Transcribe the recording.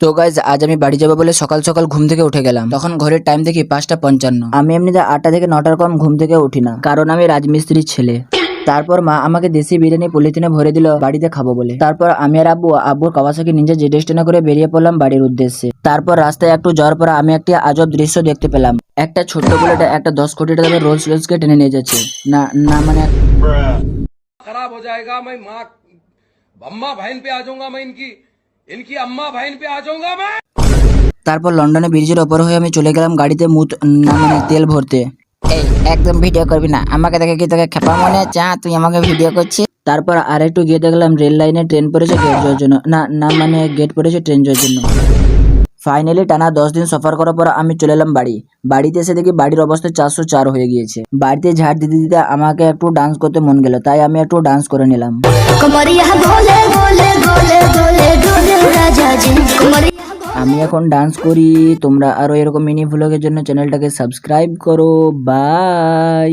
তো গাইজ আজ আমি বাড়ি যাবো বলে সকাল সকাল ঘুম থেকে উঠে গেলাম। তখন ঘরের টাইম দেখি 5:55। আমি এমনিতে 8টা থেকে 9টার কম ঘুম থেকে উঠি না, কারণ আমি রাজমিস্ত্রির ছেলে। তারপর মা আমাকে দেশি বিরিয়ানি পলিথিনে ভরে দিল বাড়িতে খাবো বলে। তারপর আমি আর আব্বুর কাওয়াসাকি নিনজা জেড করে বেরিয়ে পড়লাম বাড়ির উদ্দেশ্যে। তারপর রাস্তায় একটু যাওয়ার পর আমি একটি আজব দৃশ্য দেখতে পেলাম। একটা ছোট্ট বুলেট একটা 10 কোটি টাকার রোলস রয়েসকে টেনে নিয়ে যাচ্ছে। না না মানে खराब हो जाएगा। मैं माँ अम्मा बहन पे आ जाऊंगा। मैं इनकी इनकी अम्मा बहन पे आ जाऊंगा मैं। তারপর লন্ডনে ব্রিজের ওপর হয়ে আমি চলে গেলাম গাড়িতে না মানে তেল ভরতে। এই একদম ভিডিও করবি না, আমাকে দেখে কি তোকে খেপা মনে হচ্ছে? তুই আমাকে ভিডিও করছিস। তারপর আরেকটু গিয়ে দেখলাম রেল লাইনে ট্রেন পড়েছে গেট যাওয়ার জন্য। না না মানে গেট পড়েছে ট্রেন যাওয়ার জন্য। ফাইনালি টানা 10 দিন সফর করার পর আমি চলে এলাম বাড়িতে এসে দেখি বাড়ির অবস্থা 404 হয়ে গিয়েছে। বাড়িতে ঝাড় দিতে দিতে আমাকে একটু ডান্স করতে মন গেল, তাই আমি একটু ডান্স করে নিলাম। আমি এখন ডান্স করি। তোমরা আরো এরকম মিনি ভ্লগের জন্য চ্যানেলটাকে সাবস্ক্রাইব করো। বাই।